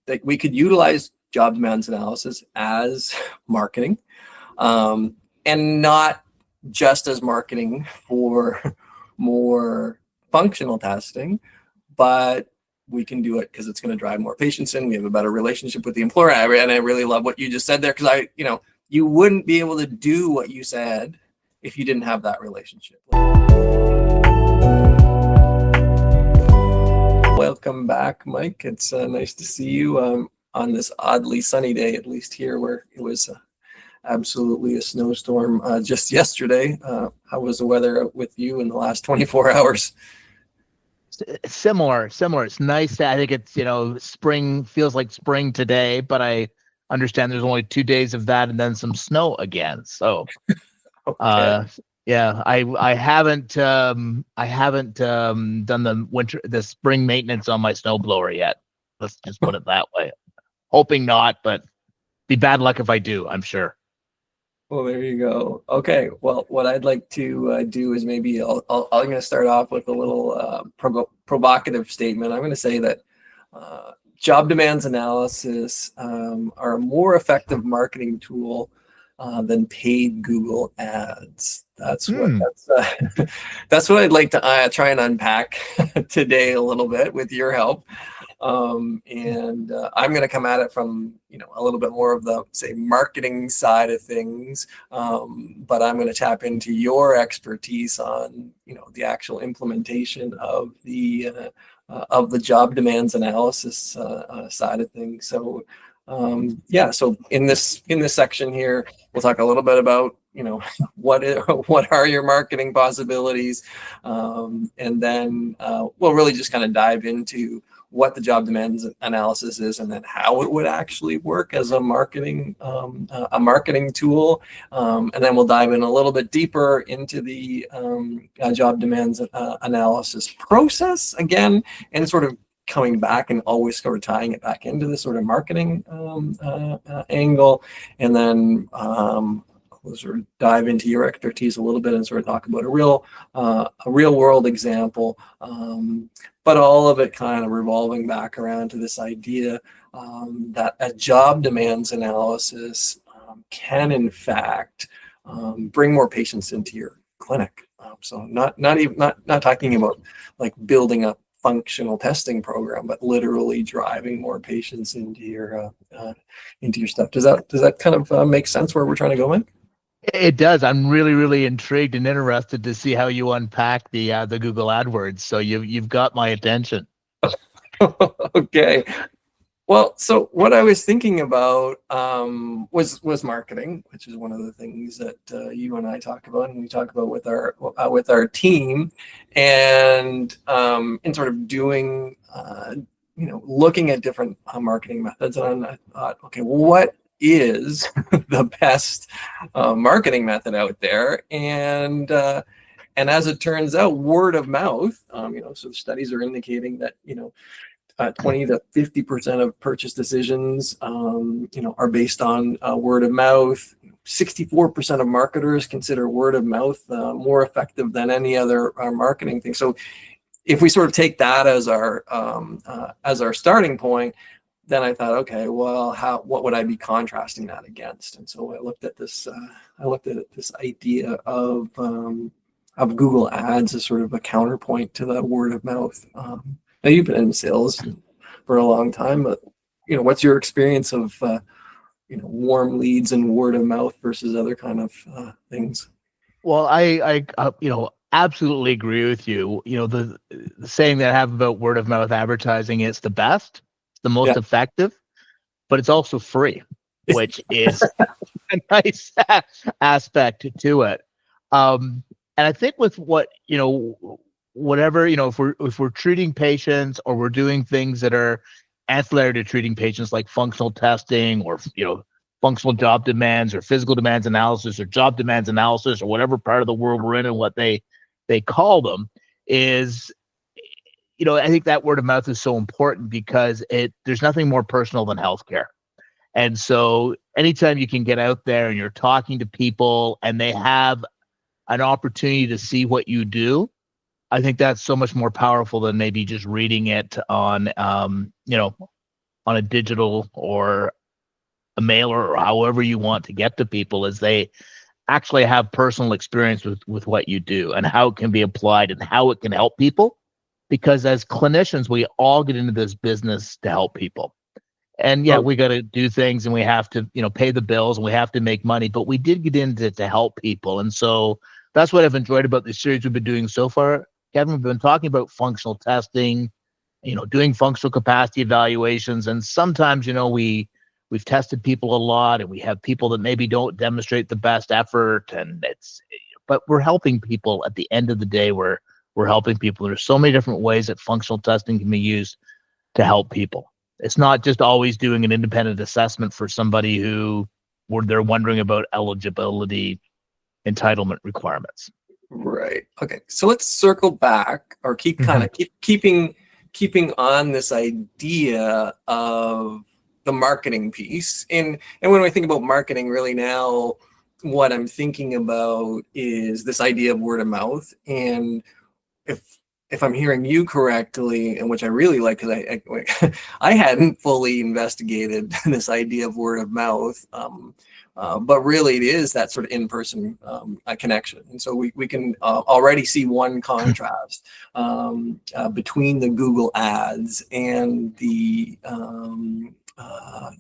that we could utilize job demands analysis as marketing, and not just as marketing for more functional testing, but we can do it because it's going to drive more patients in. We have a better relationship with the employer. And I really love what you just said there, because you wouldn't be able to do what you said if you didn't have that relationship. Welcome back, Mike. It's nice to see you on this oddly sunny day, at least here, where it was absolutely a snowstorm just yesterday. How was the weather with you in the last 24 hours? Similar. It's nice. I think it's, spring feels like spring today, but I understand there's only 2 days of that and then some snow again. So, Okay. yeah, I haven't done the spring maintenance on my snowblower yet. Let's just put it that way. Hoping not, but be bad luck if I do, I'm sure. Well, there you go. Okay. Well, what I'd like to do is maybe I'm going to start off with a little provocative statement. I'm going to say that job demands analysis are a more effective marketing tool than paid Google ads. That's what I'd like to try and unpack today a little bit with your help. And I'm going to come at it from a little bit more of the, say, marketing side of things, but I'm going to tap into your expertise on the actual implementation of the job demands analysis side of things. So so in this section here, we'll talk a little bit about what are your marketing possibilities, and then we'll really just kind of dive into what the job demands analysis is, and then how it would actually work as a marketing tool, and then we'll dive in a little bit deeper into the job demands analysis process again, and sort of coming back and always sort of tying it back into this sort of marketing angle, and then we'll sort of dive into your expertise a little bit and sort of talk about a real world example, but all of it kind of revolving back around to this idea that a job demands analysis can in fact bring more patients into your clinic. So not talking about like building a functional testing program, but literally driving more patients into your stuff. Does that kind of make sense where we're trying to go in? It does. I'm really, really intrigued and interested to see how you unpack the Google AdWords. So you've got my attention. Okay. Well, so what I was thinking about was marketing, which is one of the things that you and I talk about, and we talk about with our team, and in sort of doing looking at different marketing methods. And I thought, okay, what is the best marketing method out there? And as it turns out, word of mouth. So studies are indicating that 20 to 50% of purchase decisions are based on word of mouth. 64% of marketers consider word of mouth more effective than any other marketing thing. So if we sort of take that as our starting point, then I thought, okay, well, what would I be contrasting that against? And so I looked at this idea of Google Ads as sort of a counterpoint to the word of mouth. Now you've been in sales for a long time, but what's your experience of warm leads and word of mouth versus other kind of things? Well, I absolutely agree with you. The saying that I have about word of mouth advertising, it's the best, the most effective, but it's also free, which is a nice aspect to it. And I think with whatever, if we're treating patients, or we're doing things that are ancillary to treating patients, like functional testing, or functional job demands, or physical demands analysis, or job demands analysis, or whatever part of the world we're in and what they call them, is I think that word of mouth is so important, because there's nothing more personal than healthcare. And so anytime you can get out there and you're talking to people and they have an opportunity to see what you do, I think that's so much more powerful than maybe just reading it on on a digital or a mailer or however you want to get to people is they actually have personal experience with what you do and how it can be applied and how it can help people. Because as clinicians, we all get into this business to help people. And yeah, Oh, we got to do things and we have to, pay the bills and we have to make money, but we did get into it to help people. And so that's what I've enjoyed about the series we've been doing so far. Kevin, we've been talking about functional testing, doing functional capacity evaluations. And sometimes, we've tested people a lot and we have people that maybe don't demonstrate the best effort but we're helping people at the end of the day. We're helping people. There's so many different ways that functional testing can be used to help people. It's not just always doing an independent assessment for somebody where they're wondering about eligibility entitlement requirements. right. Okay. So let's circle back or keep keeping on this idea of the marketing piece. And when I think about marketing really now, what I'm thinking about is this idea of word of mouth. And if I'm hearing you correctly, and which I really like, because I hadn't fully investigated this idea of word of mouth, but really it is that sort of in-person connection. And so we can already see one contrast between the Google ads and the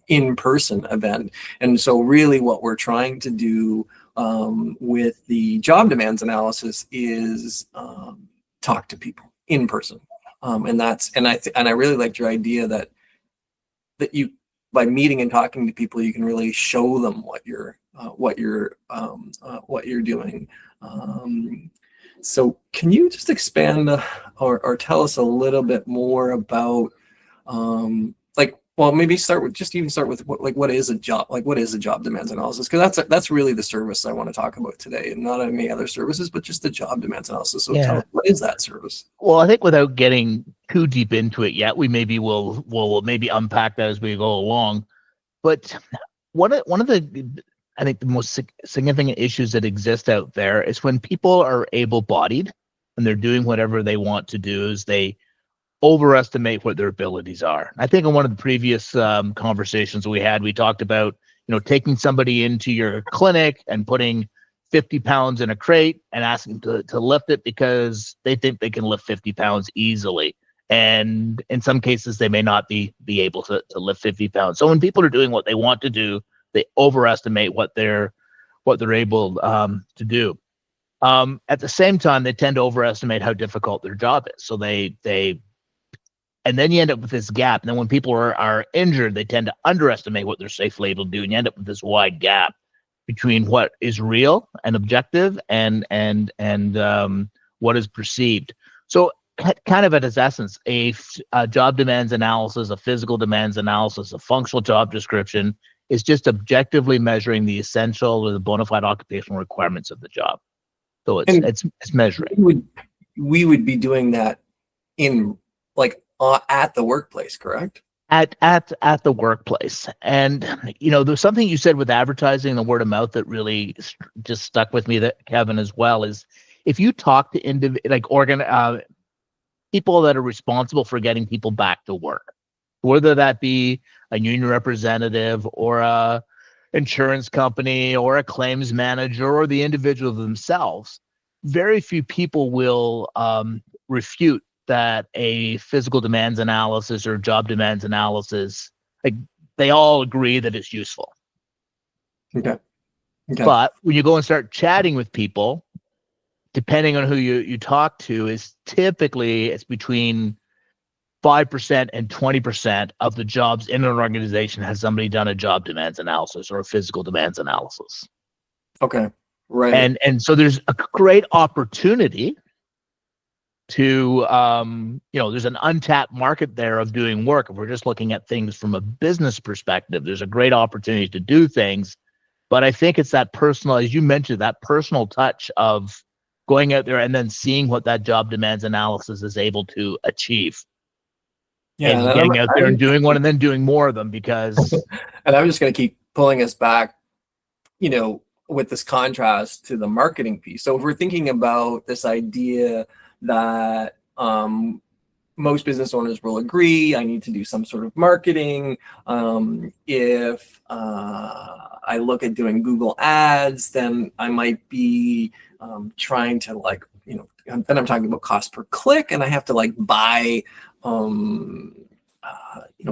in-person event. And so really what we're trying to do with the job demands analysis is talk to people in person, and I really liked your idea that you, by meeting and talking to people, you can really show them what you're doing. So can you just expand or tell us a little bit more about maybe start with what is a job demands analysis? Because that's really the service I want to talk about today, and not any other services, but just the job demands analysis. So tell us, what is that service? Well, I think without getting too deep into it yet, we maybe we'll maybe unpack that as we go along. But one of the, I think, the most significant issues that exist out there is when people are able-bodied and they're doing whatever they want to do, is they overestimate what their abilities are. I think in one of the previous conversations we had, we talked about, taking somebody into your clinic and putting 50 pounds in a crate and asking to lift it because they think they can lift 50 pounds easily. And in some cases, they may not be able to lift 50 pounds. So when people are doing what they want to do, they overestimate what they're able to do. At the same time, they tend to overestimate how difficult their job is. So and then you end up with this gap. And then when people are injured, they tend to underestimate what they're safely able to do. And you end up with this wide gap between what is real and objective and what is perceived. So kind of at its essence, a job demands analysis, a physical demands analysis, a functional job description is just objectively measuring the essential or the bona fide occupational requirements of the job. So it's measuring. We would be doing that in at the workplace, correct? At the workplace. And there's something you said with advertising, the word of mouth, that really just stuck with me, that Kevin, as well, is if you talk to people that are responsible for getting people back to work, whether that be a union representative or a insurance company or a claims manager or the individual themselves, very few people will refute that a physical demands analysis or job demands analysis, they all agree that it's useful. Okay. But when you go and start chatting with people, depending on who you talk to, is typically it's between 5% and 20% of the jobs in an organization has somebody done a job demands analysis or a physical demands analysis. Okay. Right. And so there's a great opportunity to there's an untapped market there of doing work. If we're just looking at things from a business perspective, there's a great opportunity to do things. But I think it's that personal, as you mentioned, that personal touch of going out there and then seeing what that job demands analysis is able to achieve. Yeah, and getting out there and doing one and then doing more of them, because and I'm just going to keep pulling us back, with this contrast to the marketing piece. So if we're thinking about this idea that most business owners will agree I need to do some sort of marketing. If I look at doing Google ads, then I might be trying to then I'm talking about cost per click, and I have to buy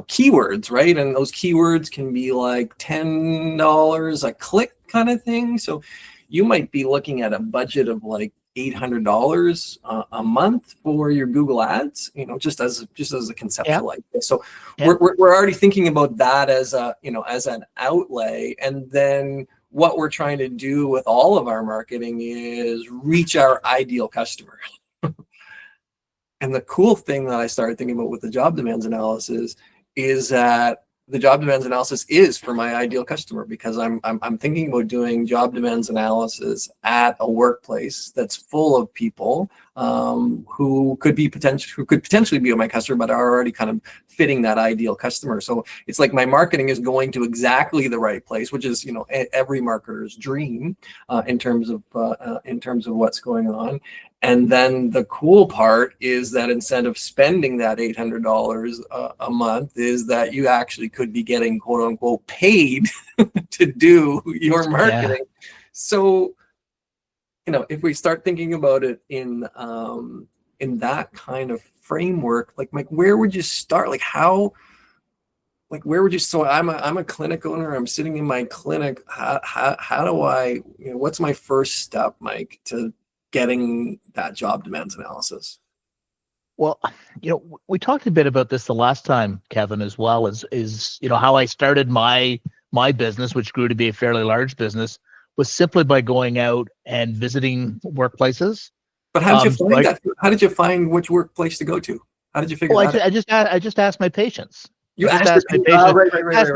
keywords, right? And those keywords can be like $10 a click kind of thing. So you might be looking at a budget of like $800 a month for your Google ads, just as a conceptual idea. So we're already thinking about that as as an outlay. And then what we're trying to do with all of our marketing is reach our ideal customer. And the cool thing that I started thinking about with the job demands analysis is that the job demands analysis is for my ideal customer, because I'm thinking about doing job demands analysis at a workplace that's full of people who could potentially be my customer, but are already kind of fitting that ideal customer. So it's like my marketing is going to exactly the right place, which is every marketer's dream in terms of what's going on. And then the cool part is that instead of spending that $800 a month, is that you actually could be getting quote unquote paid to do your marketing. Yeah. So, if we start thinking about it in that kind of framework, like where would you start? Where would you? So I'm a clinic owner. I'm sitting in my clinic. How do I? What's my first step, Mike, to getting that job demands analysis? Well, we talked a bit about this the last time, Kevin, as well as how I started my business, which grew to be a fairly large business, was simply by going out and visiting workplaces. But how did you find that? How did you find which workplace to go to? How did you figure that out? I just asked my patients. You asked my patients. Right.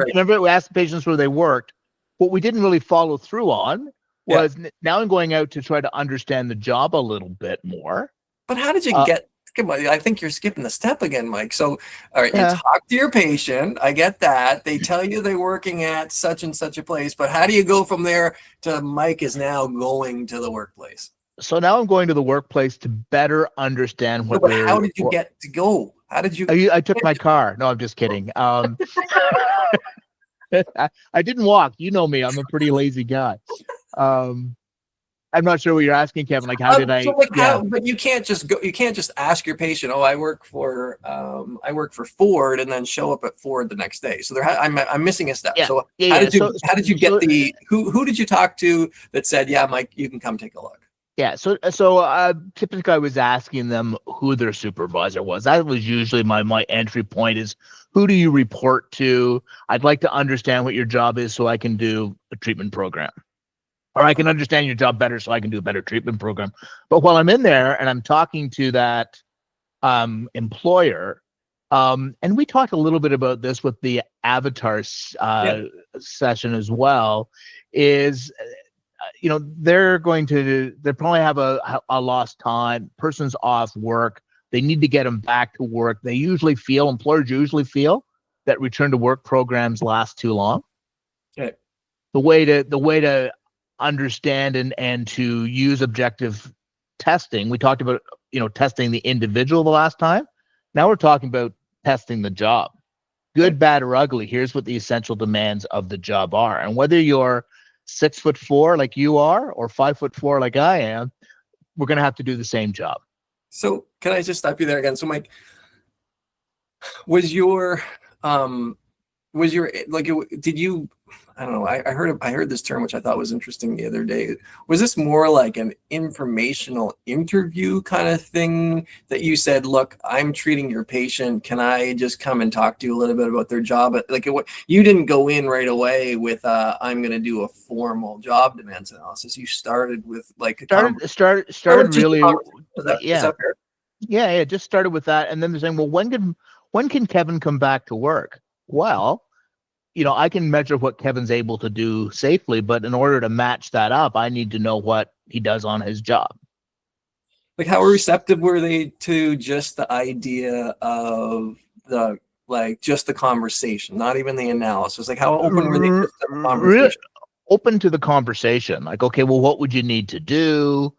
Remember, we asked the patients where they worked. What we didn't really follow through on was now I'm going out to try to understand the job a little bit more. But how did you get? I think you're skipping the step again, Mike. So, all right, you talk to your patient. I get that. They tell you they're working at such and such a place. But how do you go from there to Mike is now going to the workplace? So now I'm going to the workplace to better understand what. But how did you get to go? How did you? I took my car. No, I'm just kidding. I didn't walk. You know me. I'm a pretty lazy guy. I'm not sure what you're asking, Kevin. Like, how did I? But you can't just go. You can't just ask your patient, "Oh, I work for Ford," and then show up at Ford the next day. So I'm missing a step. So how did you get the? Who did you talk to that said, "Yeah, Mike, you can come take a look"? Yeah. So typically I was asking them who their supervisor was. That was usually my entry point is, who do you report to? I'd like to understand what your job is so I can do a treatment program. Or I can understand your job better so I can do a better treatment program. But while I'm in there and I'm talking to that employer, and we talked a little bit about this with the avatar session as well, is they'll probably have a lost time, person's off work, they need to get them back to work. Employers usually feel that return to work programs last too long. Okay. The way to understand and to use objective testing, we talked about testing the individual the last time. Now we're talking about testing the job. Good, bad, or ugly, here's what the essential demands of the job are. And whether you're 6'4" like you are or 5'4" like I am, we're going to have to do the same job. So can I just stop you there again? So Mike, did you, I don't know, I heard this term, which I thought was interesting the other day. Was this more like an informational interview kind of thing that you said, look, I'm treating your patient. Can I just come and talk to you a little bit about their job? You didn't go in right away with, I'm going to do a formal job demands analysis. You started with started really. Is that fair? Yeah. Just started with that. And then they're saying, well, when can Kevin come back to work? Well, I can measure what Kevin's able to do safely, but in order to match that up, I need to know what he does on his job. Like, how receptive were they to just the idea of just the conversation, not even the analysis? Like, how open were they to the conversation? Really open to the conversation. Like, okay, well, what would you need to do?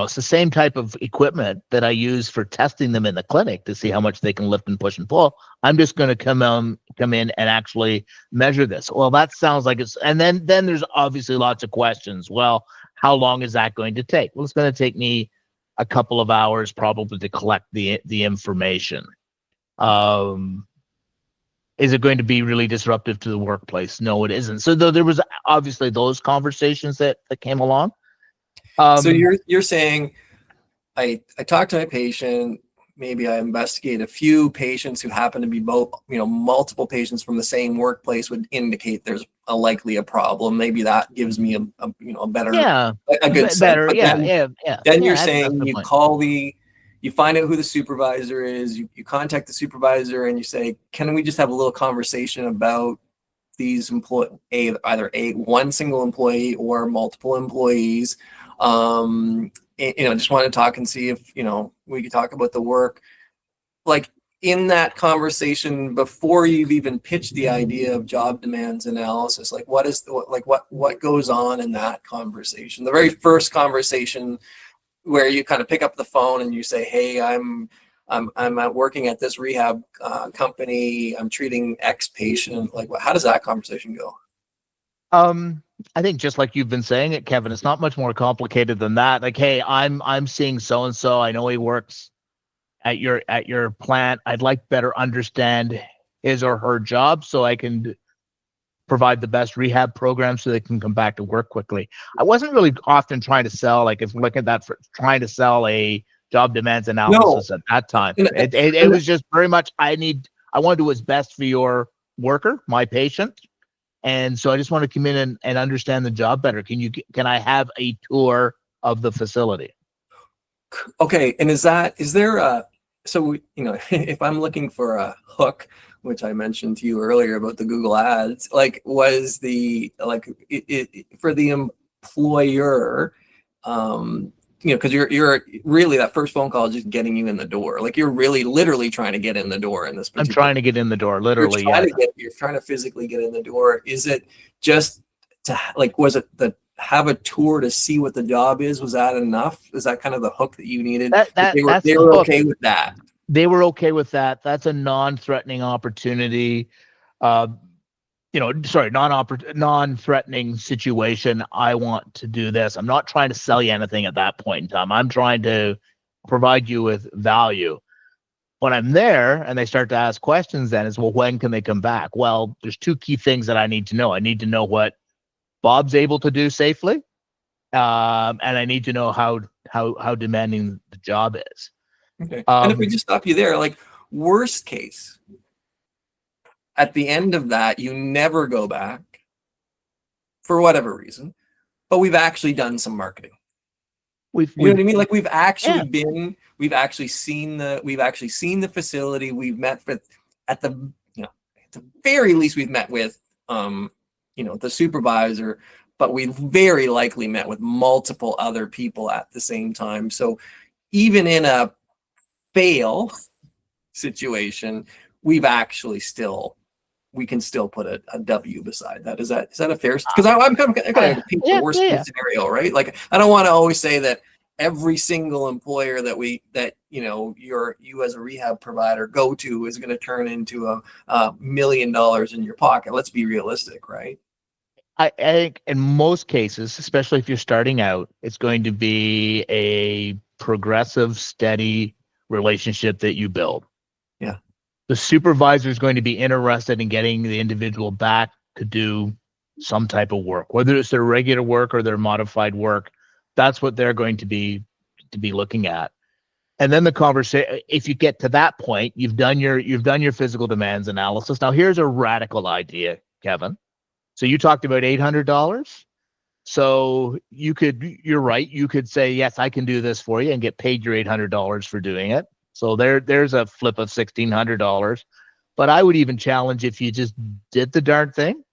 it's the same type of equipment that I use for testing them in the clinic to see how much they can lift and push and pull. I'm just going to come in and actually measure this. Well, that sounds like it's, and then there's obviously lots of questions. Well, how long is that going to take? Well, it's going to take me a couple of hours probably to collect the information. Is it going to be really disruptive to the workplace? No, it isn't. So there was obviously those conversations that came along. So you're saying I talk to my patient, maybe I investigate a few patients who happen to be both, multiple patients from the same workplace would indicate there's likely a problem. Maybe that gives me a better, a good sense. Better, But then you're saying you find out who the supervisor is, you contact the supervisor and you say, can we just have a little conversation about these either one single employee or multiple employees? Just want to talk and see if, we could talk about the work. Like in that conversation, before you've even pitched the idea of job demands analysis, like what goes on in that conversation? The very first conversation where you kind of pick up the phone and you say, hey, I'm working at this rehab company. I'm treating X patient. Like, how does that conversation go? I think just like you've been saying it, Kevin, it's not much more complicated than that. Like, hey, I'm seeing so and so. I know he works at your plant. I'd like better understand his or her job so I can provide the best rehab program so they can come back to work quickly. I wasn't really often trying to sell, like if look at that, for trying to sell a job demands analysis at that time. It was just very much I want to do what's best for your worker, my patient. And so I just want to come in and understand the job better. Can I have a tour of the facility? Okay. And if I'm looking for a hook, which I mentioned to you earlier about the Google ads, like was for the employer, because you're really, that first phone call is just getting you in the door. Like you're really literally trying to get in the door in this particular. I'm trying to get in the door, literally. You're trying to physically get in the door. Is it just was it have a tour to see what the job is? Was that enough? Is that kind of the hook that you needed? They were okay with that. They were okay with that. That's a non-threatening opportunity. Non-threatening situation. I want to do this. I'm not trying to sell you anything at that point in time. I'm trying to provide you with value. When I'm there and they start to ask questions, then is, well, when can they come back? Well, there's two key things that I need to know. I need to know what Bob's able to do safely, and I need to know how demanding the job is. Okay. And if we just stop you there, like worst case, at the end of that, you never go back for whatever reason, but we've actually done some marketing. You know what I mean? Like we've actually seen the facility. We've met at the very least we've met with the supervisor, but we've very likely met with multiple other people at the same time. So even in a fail situation, we can still put a W beside that. Is that a fair? Because I'm kind of paint the worst case scenario, right? Like I don't want to always say that every single employer that you as a rehab provider go to is going to turn into $1 million in your pocket. Let's be realistic, right? I think in most cases, especially if you're starting out, it's going to be a progressive, steady relationship that you build. Yeah. The supervisor is going to be interested in getting the individual back to do some type of work, whether it's their regular work or their modified work. That's what they're going to be looking at. And then the conversation, if you get to that point, you've done your physical demands analysis. Now here's a radical idea, Kevin. So you talked about $800. So you're right. You could say, yes, I can do this for you and get paid your $800 for doing it. So there's a flip of $1,600. But I would even challenge, if you just did the darn thing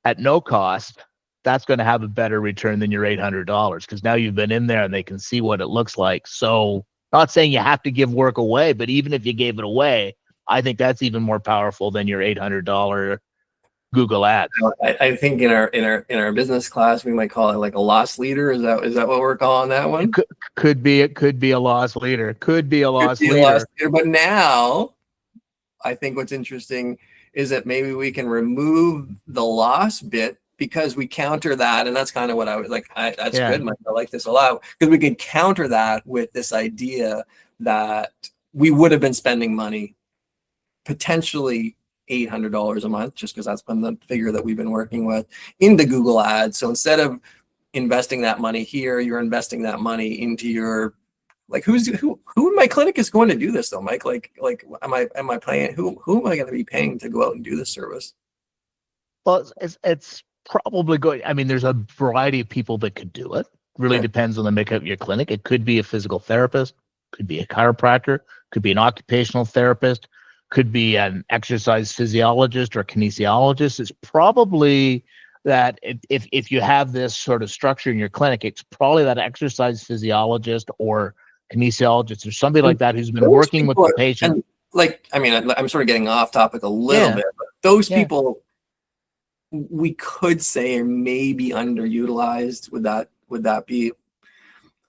at no cost, that's going to have a better return than your $800, because now you've been in there and they can see what it looks like. So not saying you have to give work away, but even if you gave it away, I think that's even more powerful than your $800 Google Ads. I think in our business class we might call it like a loss leader. Is that what we're calling that one? Could be a loss leader. Could be a loss Could be a leader. loss leader. But now I think what's interesting is that maybe we can remove the loss bit because we counter that, and that's kind of what I was like. That's good, Mike. I like this a lot because we can counter that with this idea that we would have been spending money, potentially $800 a month, just because that's been the figure that we've been working with, into Google Ads. So instead of investing that money here, you're investing that money into your, like, who in my clinic is going to do this though, Mike? Like am I paying, who am I going to be paying to go out and do this service? Well, it's probably good. I mean, there's a variety of people that could do it. Really depends on the makeup of your clinic. It could be a physical therapist, could be a chiropractor, could be an occupational therapist, could be an exercise physiologist or kinesiologist. It's probably that if you have this sort of structure in your clinic, it's probably that exercise physiologist or kinesiologist or somebody like that who's been working with the patient. And like, I mean, I'm sort of getting off topic a little bit, but those people, we could say, are maybe underutilized. Would that be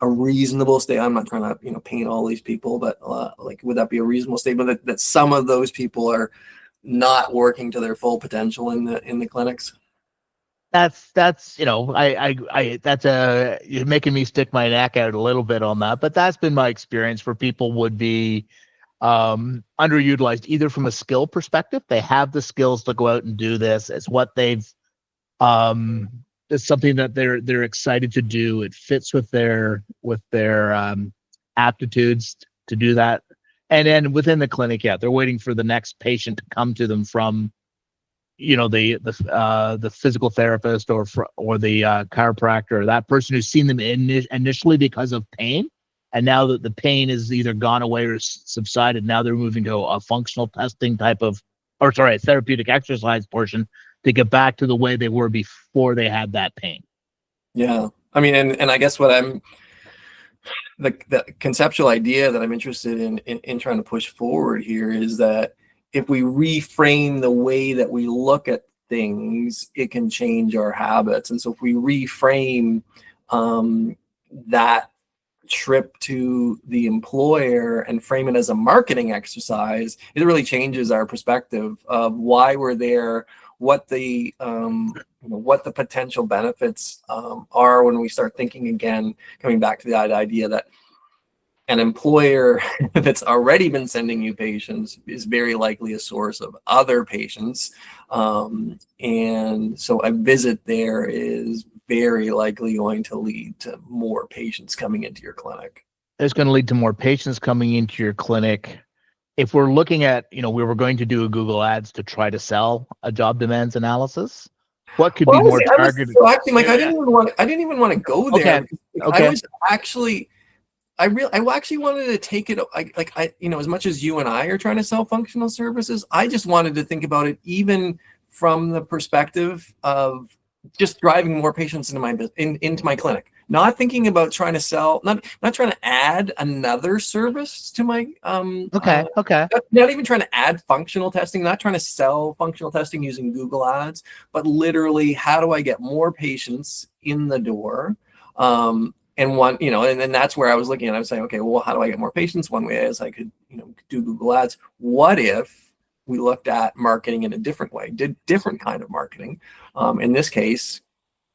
a reasonable statement? I'm not trying to paint all these people, but like, would that be a reasonable statement that some of those people are not working to their full potential in the clinics? That's you're making me stick my neck out a little bit on that, but that's been my experience where people would be underutilized either from a skill perspective. They have the skills to go out and do this. It's what they've it's something that they're excited to do. It fits with their aptitudes to do that. And then within the clinic, they're waiting for the next patient to come to them from the physical therapist or the chiropractor, or that person who's seen them initially because of pain. And now that the pain is either gone away or subsided, now they're moving to a functional testing therapeutic exercise portion to get back to the way they were before they had that pain. Yeah. I mean, and I guess what the conceptual idea that I'm interested in trying to push forward here is that if we reframe the way that we look at things, it can change our habits. And so if we reframe that trip to the employer and frame it as a marketing exercise, it really changes our perspective of why we're there, what the potential benefits are when we start thinking again, coming back to the idea that an employer that's already been sending you patients is very likely a source of other patients. And so a visit there is very likely going to lead to more patients coming into your clinic. It's going to lead to more patients coming into your clinic. If we're looking at, we were going to do a Google Ads to try to sell a job demands analysis, what could be more targeted? So actually, Mike, I didn't even want to go there. Okay. I actually wanted to take it as much as you and I are trying to sell functional services, I just wanted to think about it even from the perspective of just driving more patients into my clinic. Not thinking about trying to sell, not trying to add another service to my okay. Not even trying to add functional testing, not trying to sell functional testing using Google Ads, but literally, how do I get more patients in the door? And then that's where I was looking at. I was saying, okay, well, how do I get more patients? One way is I could, do Google Ads. What if we looked at marketing in a different way, did different kind of marketing? In this case,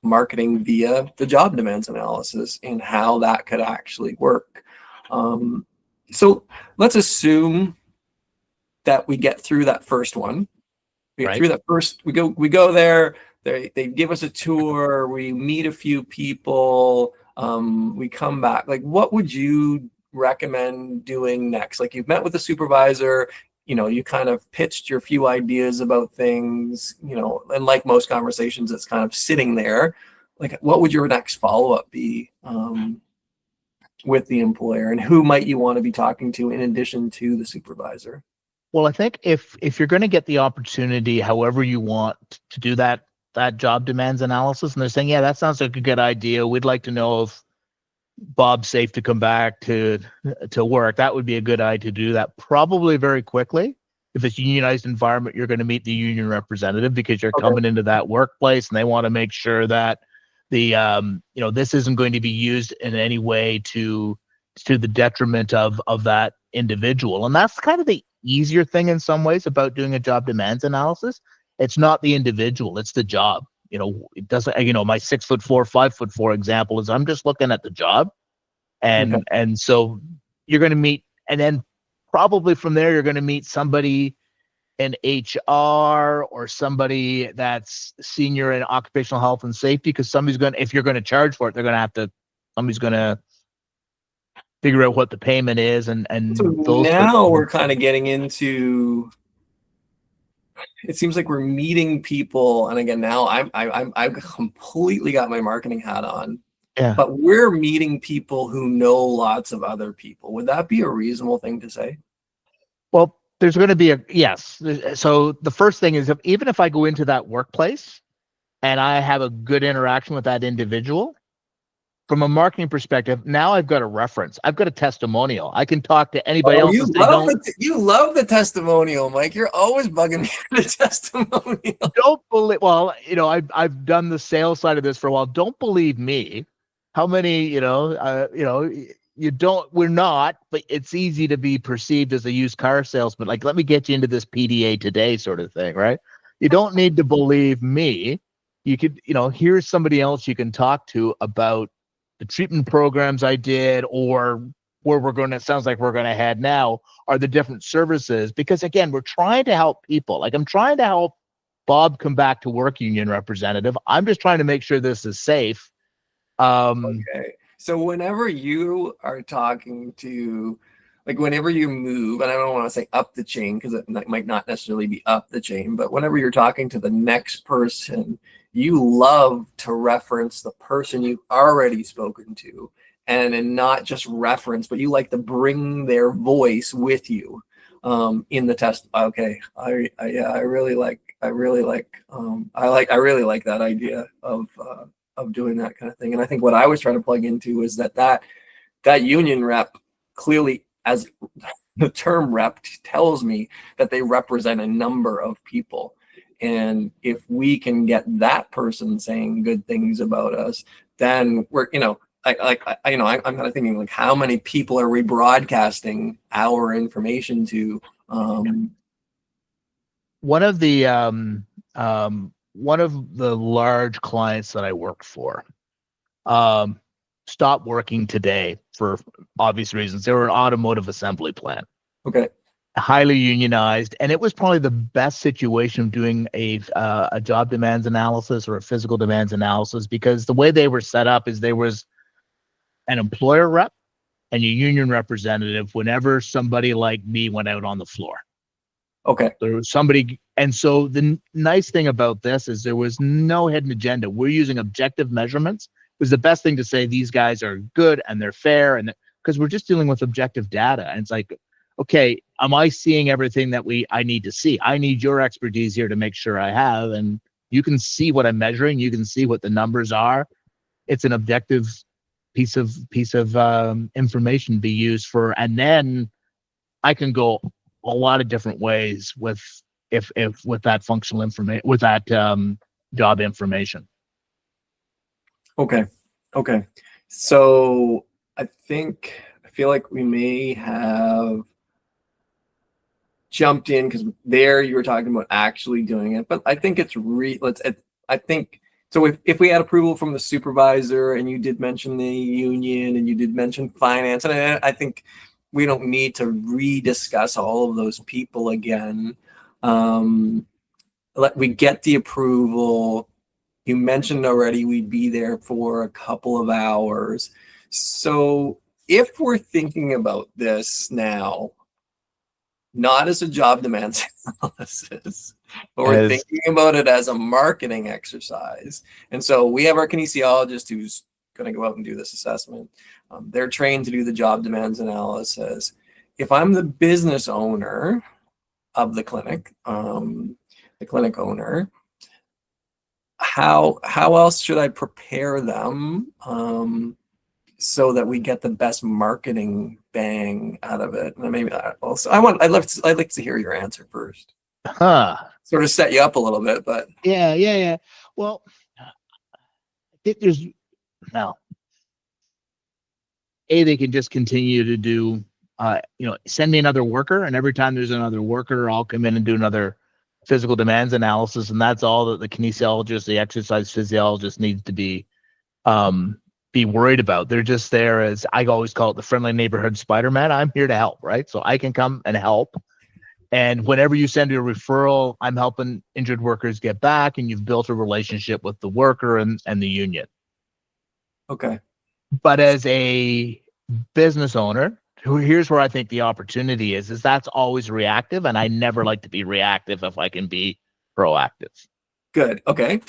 marketing via the job demands analysis and how that could actually work. So let's assume that we get through that first one. We go there. They give us a tour. We meet a few people. We come back. Like, what would you recommend doing next? Like, you've met with the supervisor, you kind of pitched your few ideas about things, and like most conversations, it's kind of sitting there. Like, what would your next follow-up be with the employer, and who might you want to be talking to in addition to the supervisor? Well, I think if you're going to get the opportunity, however you want to do that job demands analysis, and they're saying, yeah, that sounds like a good idea. We'd like to know if Bob's safe to come back to work. That would be a good idea to do that probably very quickly. If it's a unionized environment, you're going to meet the union representative because you're Okay. coming into that workplace and they want to make sure that this isn't going to be used in any way to the detriment of that individual. And that's kind of the easier thing in some ways about doing a job demands analysis. It's not the individual, it's the job. It doesn't, my 6'4", 5'4" example is I'm just looking at the job. And so you're going to meet, and then probably from there, you're going to meet somebody in HR or somebody that's senior in occupational health and safety, because if you're going to charge for it, somebody's going to figure out what the payment is and So those. now we're kind of getting into, it seems like we're meeting people. And again, now I've completely got my marketing hat on. Yeah. But we're meeting people who know lots of other people. Would that be a reasonable thing to say? Well, there's going to be yes. So the first thing is, even if I go into that workplace and I have a good interaction with that individual, from a marketing perspective, now I've got a reference. I've got a testimonial. I can talk to anybody else. You love the testimonial, Mike. You're always bugging me for the testimonial. Don't believe. Well, I've done the sales side of this for a while. Don't believe me. How many? You don't. We're not. But it's easy to be perceived as a used car salesman. Like, let me get you into this PDA today, sort of thing, right? You don't need to believe me. You could, here's somebody else you can talk to about the treatment programs I did, or where sounds like we're going to head now, are the different services. Because again, we're trying to help people. Like, I'm trying to help Bob come back to work, union representative. I'm just trying to make sure this is safe. Okay. So whenever you are talking to, like, whenever you move, and I don't want to say up the chain because it might not necessarily be up the chain, but whenever you're talking to the next person, you love to reference the person you've already spoken to, and not just reference, but you like to bring their voice with you in the test. Okay, I really like that idea of doing that kind of thing. And I think what I was trying to plug into is that union rep clearly, as the term rep tells me, that they represent a number of people. And if we can get that person saying good things about us, then we're, I'm kind of thinking, like, how many people are we broadcasting our information to? One of the large clients that I worked for stopped working today for obvious reasons. They were an automotive assembly plant. Okay. Highly unionized, and it was probably the best situation of doing a job demands analysis or a physical demands analysis, because the way they were set up is there was an employer rep and a union representative whenever somebody like me went out on the floor. Okay. There was somebody, and so the nice thing about this is there was no hidden agenda. We're using objective measurements. It was the best thing to say these guys are good and they're fair, and because we're just dealing with objective data, and it's like, okay, am I seeing everything that I need to see? I need your expertise here to make sure I have, and you can see what I'm measuring. You can see what the numbers are. It's an objective piece of information to be used for, and then I can go a lot of different ways with that functional information, with that job information. Okay. So I feel like we may have jumped in, because there you were talking about actually doing it, but I think it's I think so. If we had approval from the supervisor, and you did mention the union, and you did mention finance, and I think we don't need to rediscuss all of those people again. We get the approval. You mentioned already we'd be there for a couple of hours. So if we're thinking about this now, not as a job demands analysis, but we're thinking about it as a marketing exercise. And so we have our kinesiologist who's going to go out and do this assessment. They're trained to do the job demands analysis. If I'm the business owner of the clinic owner, how else should I prepare them so that we get the best marketing bang out of it. And maybe also I'd like to hear your answer first. Huh. Sort of set you up a little bit, but Yeah. Well, I think there's now they can just continue to do, send me another worker, and every time there's another worker, I'll come in and do another physical demands analysis, and that's all that the kinesiologist, the exercise physiologist needs to be worried about. They're just there as, I always call it, the friendly neighborhood Spider-Man. I'm here to help, right? So I can come and help. And whenever you send a referral, I'm helping injured workers get back, and you've built a relationship with the worker and the union. okay. But as a business owner, here's where I think the opportunity is that's always reactive, and I never like to be reactive if I can be proactive. Good. Okay.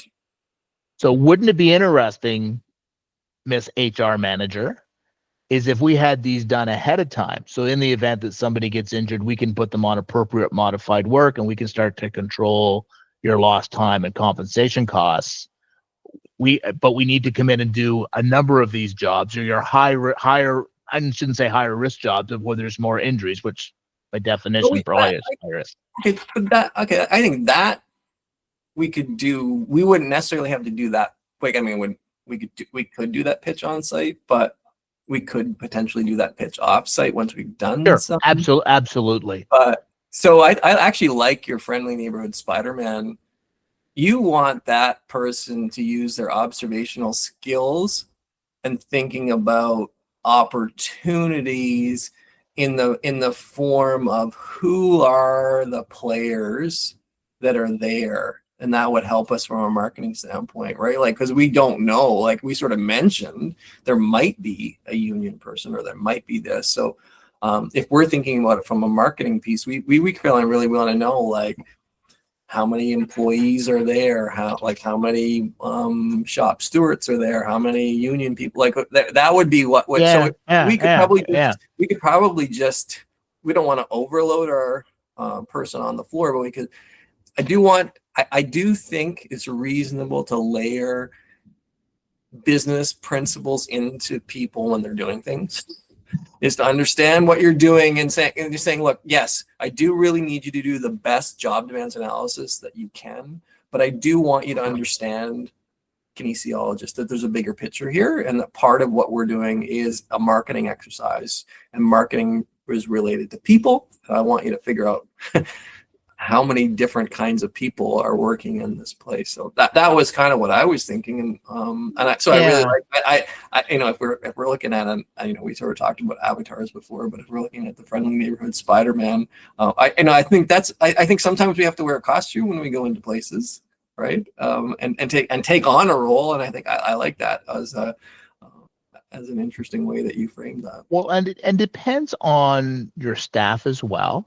So wouldn't it be interesting, Miss HR Manager, is if we had these done ahead of time? So in the event that somebody gets injured, we can put them on appropriate modified work, and we can start to control your lost time and compensation costs. But we need to come in and do a number of these jobs, or your higher, I shouldn't say higher risk jobs, where there's more injuries, which by definition probably is high risk. Okay, but I think that we could do. We wouldn't necessarily have to do that. Like, I mean, we could do that pitch on site, but we could potentially do that pitch off site once we've done something. Absolutely. But so I actually like your friendly neighborhood Spider-Man. You want that person to use their observational skills and thinking about opportunities in the form of who are the players that are there, and that would help us from a marketing standpoint, right? Like, because we don't know, like we sort of mentioned, there might be a union person or there might be this. So if we're thinking about it from a marketing piece, we really want to know, like, how many employees are there? How many shop stewards are there? How many union people? Like that would be what. We could probably just. We don't want to overload our person on the floor, but we could. I do think it's reasonable to layer business principles into people when they're doing things. Is to understand what you're doing and saying, look, yes, I do really need you to do the best job demands analysis that you can, but I do want you to understand, kinesiologist, that there's a bigger picture here, and that part of what we're doing is a marketing exercise, and marketing is related to people. I want you to figure out how many different kinds of people are working in this place. So that was kind of what I was thinking, and I really like. If we're looking at we sort of talked about avatars before, but if we're looking at the friendly neighborhood Spider-Man, I think sometimes we have to wear a costume when we go into places, right? And take on a role, and I think I like that as an interesting way that you framed that. Well, and depends on your staff as well.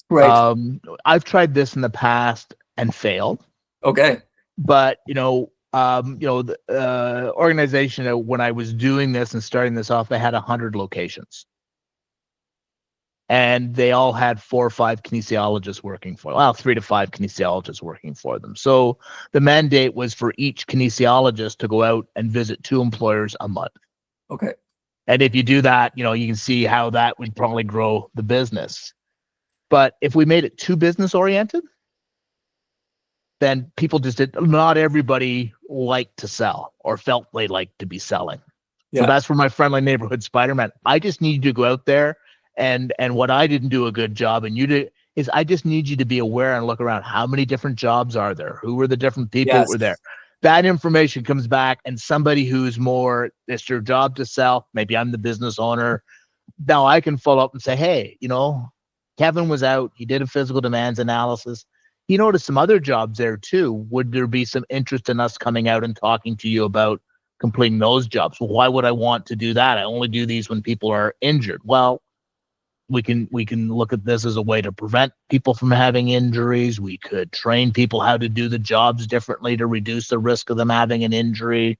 Right. I've tried this in the past and failed. Okay. But the organization, when I was doing this and starting this off, they had 100 locations, and they all had 4 or 5 kinesiologists working for them. Well, 3 to 5 kinesiologists working for them. So the mandate was for each kinesiologist to go out and visit 2 employers a month. Okay. And if you do that, you can see how that would probably grow the business. But if we made it too business oriented, then people just not everybody liked to sell or felt they liked to be selling. Yeah. So that's where my friendly neighborhood Spider-Man. I just need you to go out there, and what I didn't do a good job, and you did, is I just need you to be aware and look around. How many different jobs are there? Who were the different people that were there? That information comes back, and somebody who's more, it's your job to sell. Maybe I'm the business owner. Now I can follow up and say, hey, Kevin was out. He did a physical demands analysis. He noticed some other jobs there too. Would there be some interest in us coming out and talking to you about completing those jobs? Well, why would I want to do that? I only do these when people are injured. Well, we can look at this as a way to prevent people from having injuries. We could train people how to do the jobs differently to reduce the risk of them having an injury.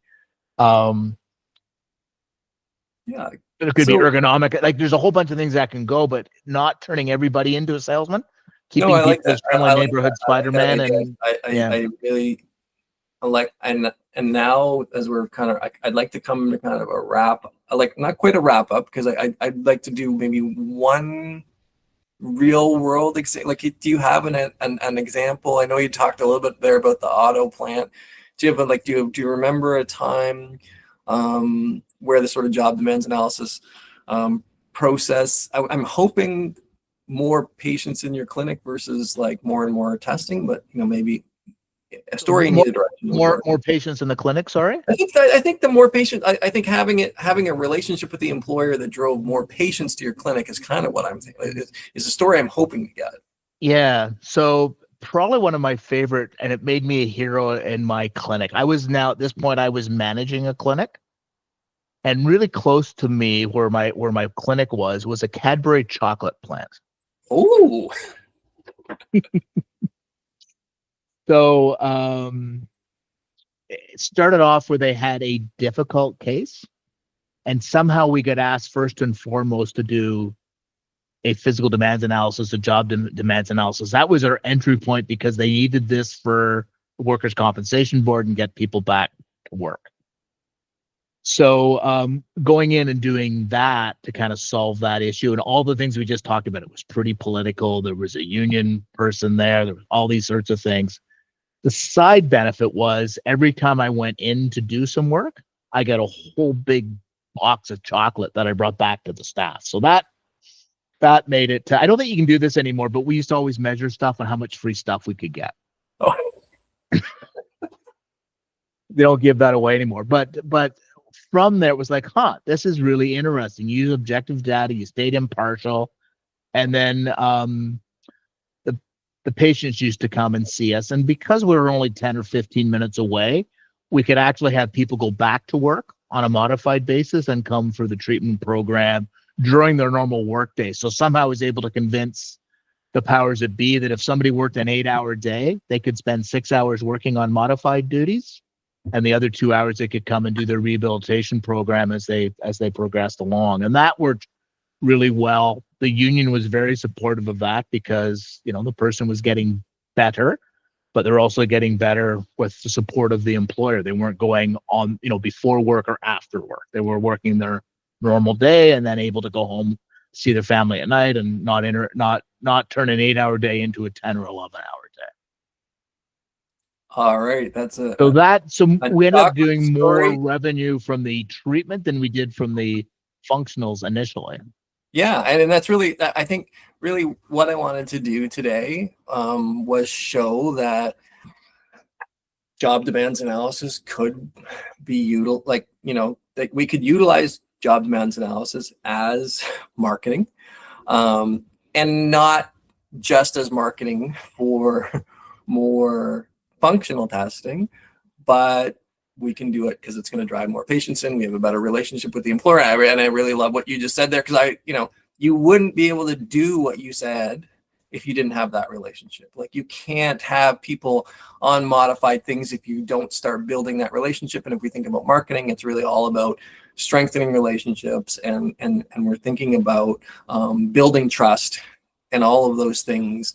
It could be ergonomic. Like, there's a whole bunch of things that can go, but not turning everybody into a salesman. Keeping people as friendly neighborhood Spider-Man. I really, like, and now as we're kind of, I'd like to come to kind of a wrap, like not quite a wrap up, because I'd like to do maybe one real world example. Like, do you have an example? I know you talked a little bit there about the auto plant. Do you have do you remember a time where the sort of job demands analysis process? I'm hoping more patients in your clinic versus like more and more testing, but maybe a story in either direction. More patients in the clinic. Sorry, I think the more patient, I think having a relationship with the employer that drove more patients to your clinic is kind of what I'm thinking. Is a story I'm hoping to get. Yeah. So probably one of my favorite, and it made me a hero in my clinic. I was now at this point, I was managing a clinic, and really close to me, where my clinic was a Cadbury chocolate plant. Oh. So it started off where they had a difficult case, and somehow we got asked first and foremost to do a physical demands analysis, a job demands analysis. That was our entry point, because they needed this for the workers' compensation board and get people back to work. So going in and doing that to kind of solve that issue, and all the things we just talked about, it was pretty political. There was a union person there. There was all these sorts of things. The side benefit was every time I went in to do some work, I got a whole big box of chocolate that I brought back to the staff. So that made it. I don't think you can do this anymore, but we used to always measure stuff on how much free stuff we could get. Oh. They don't give that away anymore. But from there, it was like, this is really interesting. You use objective data, you stayed impartial, and then the patients used to come and see us. And because we were only 10 or 15 minutes away, we could actually have people go back to work on a modified basis and come for the treatment program during their normal work day. So somehow I was able to convince the powers that be that if somebody worked an 8-hour day, they could spend 6 hours working on modified duties, and the other 2 hours they could come and do their rehabilitation program as they progressed along. And that worked really well. The union was very supportive of that, because the person was getting better, but they're also getting better with the support of the employer. They weren't going on before work or after work. They were working their normal day and then able to go home, see their family at night, and not turn an 8-hour day into a 10 or 11-hour day. All right, so we ended up doing story. more revenue from the treatment than we did from the functionals initially. Yeah, and that's really, I think, really what I wanted to do today was show that job demands analysis could be that we could utilize job demands analysis as marketing, and not just as marketing for more functional testing, but we can do it because it's going to drive more patients in. We have a better relationship with the employer. And I really love what you just said there, because you wouldn't be able to do what you said if you didn't have that relationship. Like, you can't have people on modified things if you don't start building that relationship. And if we think about marketing, it's really all about strengthening relationships, and we're thinking about building trust, and all of those things.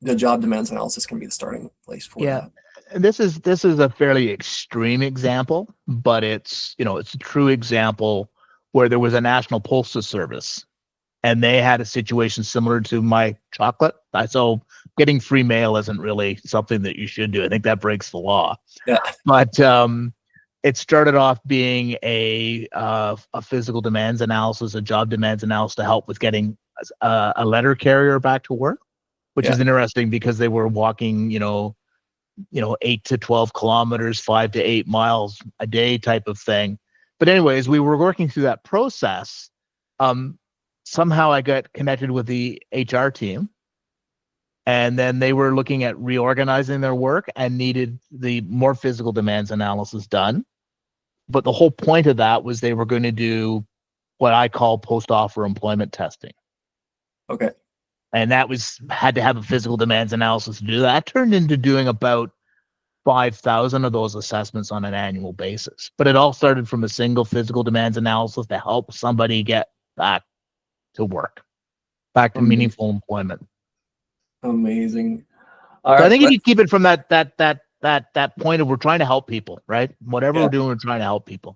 The job demands analysis can be the starting place for that. And this is a fairly extreme example, but it's a true example where there was a National Postal Service, and they had a situation similar to my chocolate. So getting free mail isn't really something that you should do. I think that breaks the law. Yeah. But it started off being a physical demands analysis, a job demands analysis to help with getting a letter carrier back to work, which is interesting because they were walking, 8 to 12 kilometers, 5 to 8 miles a day type of thing. But anyways, we were working through that process. Somehow I got connected with the HR team, and then they were looking at reorganizing their work and needed the more physical demands analysis done. But the whole point of that was they were going to do what I call post-offer employment testing. Okay. And that had to have a physical demands analysis to do that. That turned into doing about 5,000 of those assessments on an annual basis. But it all started from a single physical demands analysis to help somebody get back to work, back to meaningful employment. Amazing. All So I right. think if you keep it from that point of we're trying to help people, right? Whatever Yeah. we're doing, we're trying to help people.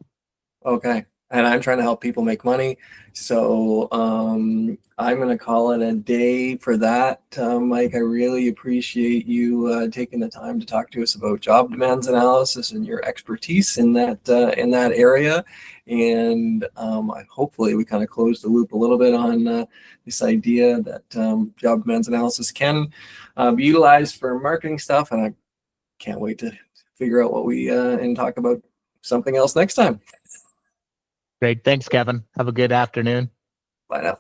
Okay. And I'm trying to help people make money. So I'm going to call it a day for that. Mike, I really appreciate you taking the time to talk to us about job demands analysis and your expertise in that area. And hopefully we kind of close the loop a little bit on this idea that job demands analysis can be utilized for marketing stuff. And I can't wait to figure out what we and talk about something else next time. Great. Thanks, Kevin. Have a good afternoon. Bye now.